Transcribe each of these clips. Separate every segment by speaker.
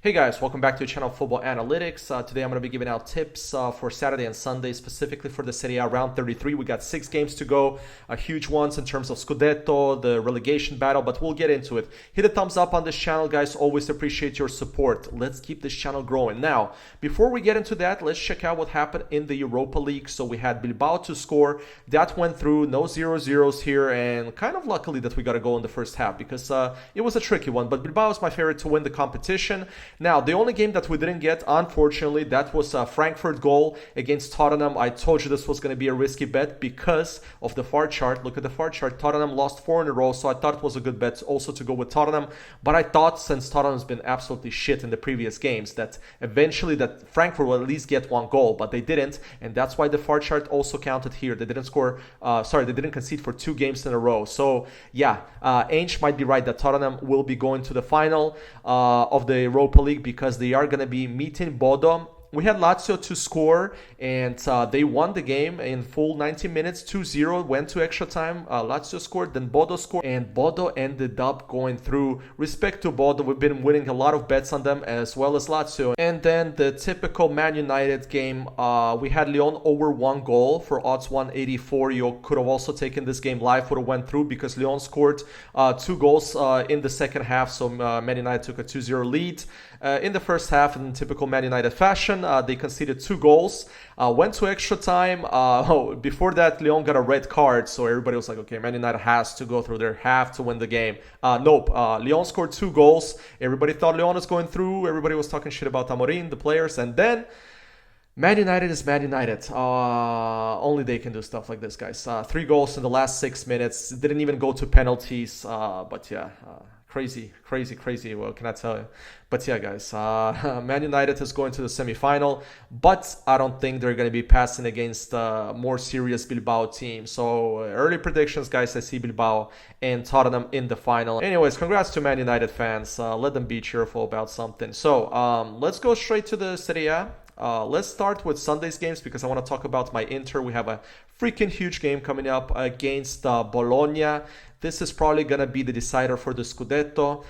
Speaker 1: Hey guys, welcome back to the channel Football Analytics. Today I'm going to be giving out tips for Saturday and Sunday, specifically for the Serie A round 33. We got 6 games to go, huge ones in terms of Scudetto, the relegation battle, but we'll get into it. Hit a thumbs up on this channel, guys. Always appreciate your support. Let's keep this channel growing. Now, before we get into that, let's check out what happened in the Europa League. So we had Bilbao to score. That went through, no 0-0s here, and kind of luckily that we got a goal in the first half because it was a tricky one, but Bilbao is my favorite to win the competition. Now, the only game that we didn't get, unfortunately, that was a Frankfurt goal against Tottenham. I told you this was going to be a risky bet because of the far chart. Look at the far chart. Tottenham lost 4 in a row, so I thought it was a good bet also to go with Tottenham. But I thought, since Tottenham's been absolutely shit in the previous games, that eventually that Frankfurt will at least get 1 goal, but they didn't, and that's why the far chart also counted here. They didn't score, they didn't concede for 2 games in a row. So, yeah, Ainge might be right that Tottenham will be going to the final of the Europa League because they are going to be meeting Bodo. We had Lazio to score, and they won the game in full 90 minutes, 2-0, went to extra time. Lazio scored, then Bodo scored, and Bodo ended up going through. Respect to Bodo, we've been winning a lot of bets on them as well as Lazio. And then the typical Man United game, we had Lyon over 1 goal for odds 184. You could have also taken this game live, would have went through because Lyon scored 2 goals in the second half, so Man United took a 2-0 lead. In the first half, in typical Man United fashion, they conceded 2 goals, went to extra time. Before that, Lyon got a red card, so everybody was like, okay, Man United has to go through, they have to win the game. Nope, Lyon scored 2 goals. Everybody thought Lyon was going through. Everybody was talking shit about Amorim, the players, and then Man United is Man United. Only they can do stuff like this, guys. 3 goals in the last 6 minutes. Didn't even go to penalties, but yeah. Crazy. What can I tell you? But yeah, guys, Man United is going to the semi-final, but I don't think they're going to be passing against a more serious Bilbao team. So early predictions, guys, I see Bilbao and Tottenham in the final. Anyways, congrats to Man United fans. Let them be cheerful about something. So let's go straight to the Serie A. Let's start with Sunday's games because I want to talk about my Inter. We have a freaking huge game coming up against Bologna. This is probably going to be the decider for the Scudetto.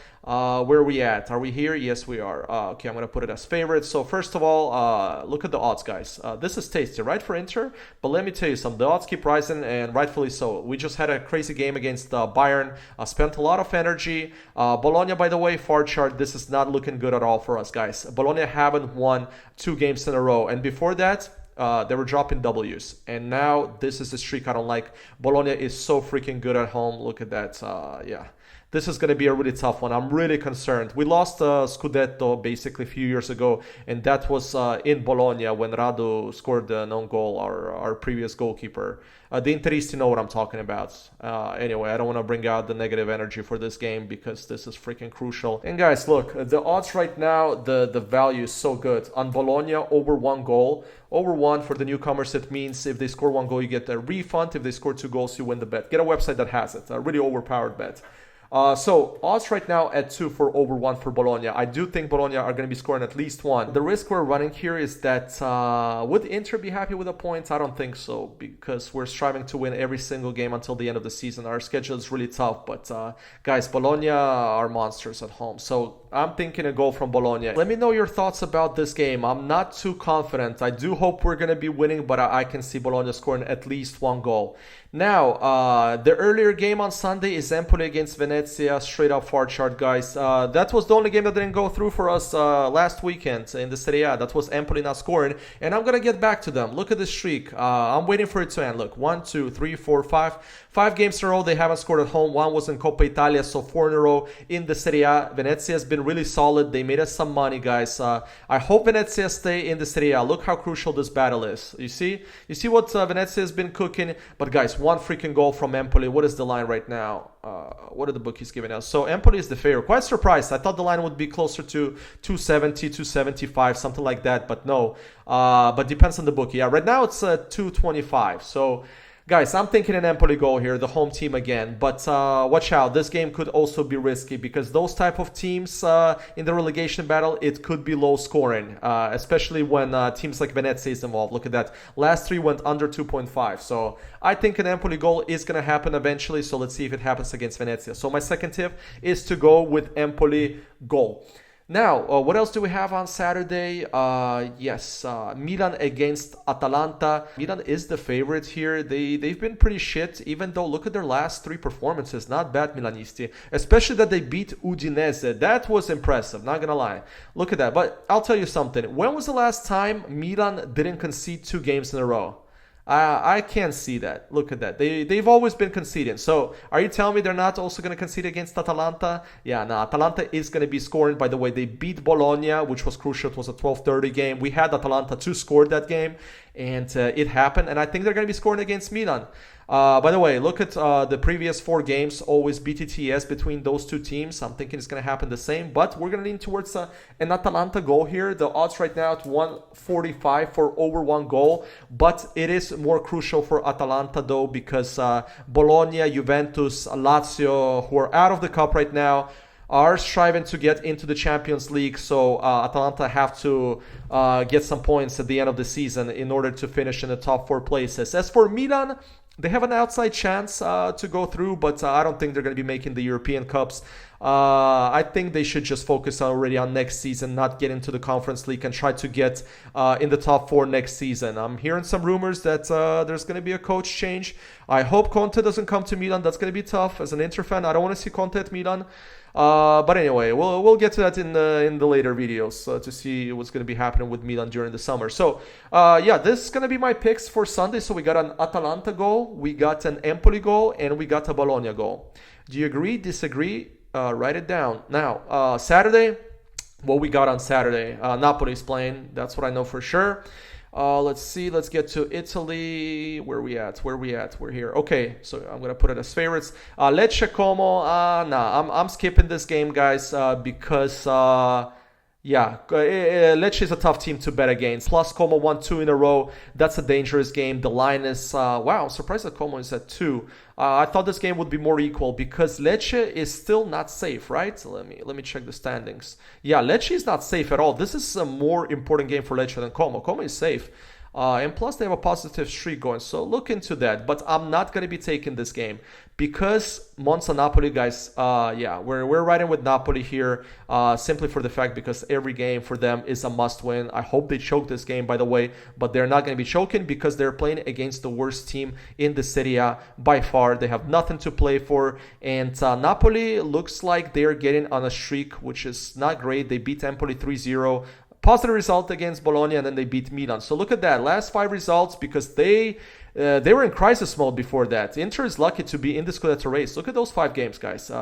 Speaker 1: Where are we at? Are we here? Yes, we are. Okay, I'm going to put it as favorites. So first of all, look at the odds, guys. This is tasty, right, for Inter? But let me tell you something. The odds keep rising, and rightfully so. We just had a crazy game against Bayern. Spent a lot of energy. Bologna, by the way, far chart, this is not looking good at all for us, guys. Bologna haven't won 2 games in a row. And before that, they were dropping W's, and now this is the streak I don't like. Bologna is so freaking good at home. Look at that. Yeah, this is going to be a really tough one. I'm really concerned. We lost Scudetto basically a few years ago, and that was in Bologna when Radu scored the non goal, our previous goalkeeper. The Interisti know what I'm talking about. Anyway, I don't want to bring out the negative energy for this game because this is freaking crucial. And guys, look, the odds right now, the value is so good. On Bologna, over 1 goal. Over 1 for the newcomers, it means if they score 1 goal, you get a refund. If they score 2 goals, you win the bet. Get a website that has it. A really overpowered bet. So odds right now at 2 for over 1 for Bologna. I do think Bologna are going to be scoring at least 1. The risk we're running here is that would Inter be happy with a point? I don't think so because we're striving to win every single game until the end of the season. Our schedule is really tough, but guys, Bologna are monsters at home. So I'm thinking a goal from Bologna. Let me know your thoughts about this game. I'm not too confident. I do hope we're going to be winning, but I can see Bologna scoring at least 1 goal. Now, the earlier game on Sunday is Empoli against Venezia, straight up far chart, guys. That was the only game that didn't go through for us last weekend in the Serie A. That was Empoli not scoring, and I'm going to get back to them. Look at this streak. I'm waiting for it to end. Look, 1, 2, 3, 4, 5. 5 games in a row, they haven't scored at home. 1 was in Coppa Italia, so 4 in a row in the Serie A. Venezia has been really solid. They made us some money, guys. I hope Venezia stay in the Serie A. Look how crucial this battle is. You see what Venezia has been cooking. But guys, 1 freaking goal from Empoli. What is the line right now? What are the bookies giving us? So Empoli is the favorite. Quite surprised. I thought the line would be closer to 270, 275, something like that. But no. But depends on the bookie. Yeah, right now it's 225. So Guys, I'm thinking an Empoli goal here, the home team again. But watch out, this game could also be risky because those type of teams in the relegation battle, it could be low scoring, especially when teams like Venezia is involved. Look at that. Last three went under 2.5. So I think an Empoli goal is going to happen eventually. So let's see if it happens against Venezia. So my second tip is to go with Empoli goal. Now, what else do we have on Saturday? Yes, Milan against Atalanta. Milan is the favorite here. They've been pretty shit, even though look at their last 3 performances. Not bad, Milanisti. Especially that they beat Udinese. That was impressive, not gonna lie. Look at that. But I'll tell you something. When was the last time Milan didn't concede 2 games in a row? I can't see that. Look at that. They've always been conceding. So are you telling me they're not also going to concede against Atalanta? Yeah, no, Atalanta is going to be scoring. By the way, they beat Bologna, which was crucial. It was a 12:30 game. We had Atalanta to score that game, and it happened. And I think they're going to be scoring against Milan. By the way, look at the previous 4 games, always BTTS between those 2 teams. I'm thinking it's going to happen the same, but we're going to lean towards an Atalanta goal here. The odds right now at 145 for over 1 goal, but it is more crucial for Atalanta though because Bologna, Juventus, Lazio, who are out of the cup right now, are striving to get into the Champions League, so Atalanta have to get some points at the end of the season in order to finish in the top 4 places. As for Milan, they have an outside chance to go through, but I don't think they're going to be making the European Cups. I think they should just focus already on next season, not get into the Conference League and try to get in the top 4 next season. I'm hearing some rumors that there's going to be a coach change. I hope Conte doesn't come to Milan. That's going to be tough. As an Inter fan, I don't want to see Conte at Milan. But anyway, we'll get to that in the later videos to see what's going to be happening with Milan during the summer. So yeah, this is going to be my picks for Sunday. So we got an Atalanta goal, we got an Empoli goal, and we got a Bologna goal. Do you agree? Disagree? Write it down. Now, Saturday, what we got on Saturday? Napoli's playing. That's what I know for sure. Let's see. Let's get to Italy. Where we at? We're here. Okay, so I'm gonna put it as favorites. Lecce Como. Nah, I'm skipping this game, guys, because yeah, Lecce is a tough team to bet against. Plus Como won 2 in a row. That's a dangerous game. The line is wow. I'm surprised that Como is at 2. I thought this game would be more equal because Lecce is still not safe, right? So let me check the standings. Yeah, Lecce is not safe at all. This is a more important game for Lecce than Como. Como is safe. And plus they have a positive streak going, so look into that. But I'm not going to be taking this game because Monza Napoli, guys, yeah, we're riding with Napoli here simply for the fact because every game for them is a must win. I hope they choke this game, by the way, but they're not going to be choking because they're playing against the worst team in the Serie A by far. They have nothing to play for, and Napoli looks like they're getting on a streak, which is not great. They beat Empoli 3-0. Positive result against Bologna, and then they beat Milan. So look at that. Last 5 results because they were in crisis mode before that. Inter is lucky to be in the Scudetto race. Look at those 5 games, guys.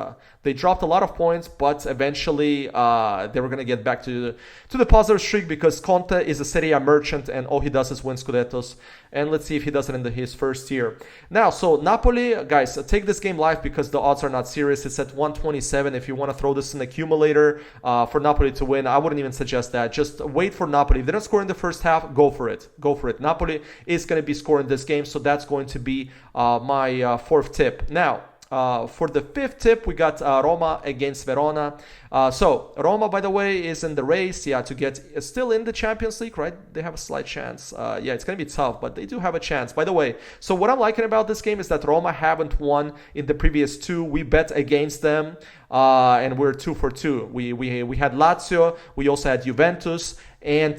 Speaker 1: They dropped a lot of points, but eventually they were going to get back to the positive streak because Conte is a Serie A merchant and all he does is win Scudettos. And let's see if he does it in his first year. Now, so Napoli, guys, take this game live because the odds are not serious. It's at 127. If you want to throw this in the accumulator for Napoli to win, I wouldn't even suggest that. Just wait for Napoli. If they don't score in the first half, go for it. Go for it. Napoli is going to be scoring this game, so that's going to be my 4th tip. Now, for the 5th tip, we got Roma against Verona. So Roma, by the way, is in the race, yeah, to get still in the Champions League, right? They have a slight chance. Yeah, it's going to be tough, but they do have a chance. By the way, so what I'm liking about this game is that Roma haven't won in the previous 2. We bet against them, and we're 2 for 2. We had Lazio, we also had Juventus, and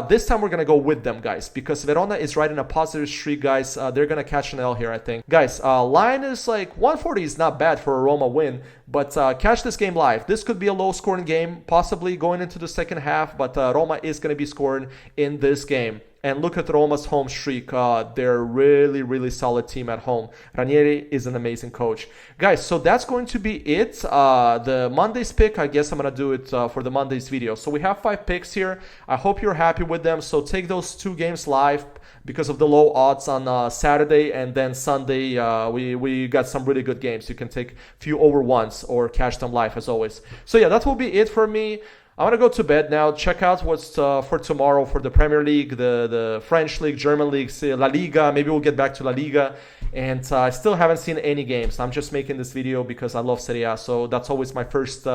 Speaker 1: this time we're going to go with them, guys, because Verona is riding a positive streak, guys. They're going to catch an L here, I think. Guys, line is like 140 is not bad for a Roma win, but catch this game live. This could be a low-scoring game, possibly going into the second half, but Roma is going to be scoring in this game. And look at Roma's home streak. They're a really, really solid team at home. Ranieri is an amazing coach. Guys, so that's going to be it. The Monday's pick, I guess I'm going to do it for the Monday's video. So we have 5 picks here. I hope you're happy with them. So take those 2 games live because of the low odds on Saturday, and then Sunday we got some really good games. You can take few over ones or catch them live as always. So yeah, that will be it for me. I'm going to go to bed now. Check out what's for tomorrow for the Premier League, the French League, German League, La Liga. Maybe we'll get back to La Liga. And I still haven't seen any games. I'm just making this video because I love Serie A. So that's always my first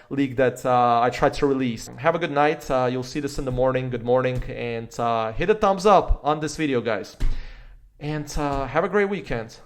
Speaker 1: league that I try to release. Have a good night. You'll see this in the morning. Good morning. And hit a thumbs up on this video, guys. And have a great weekend.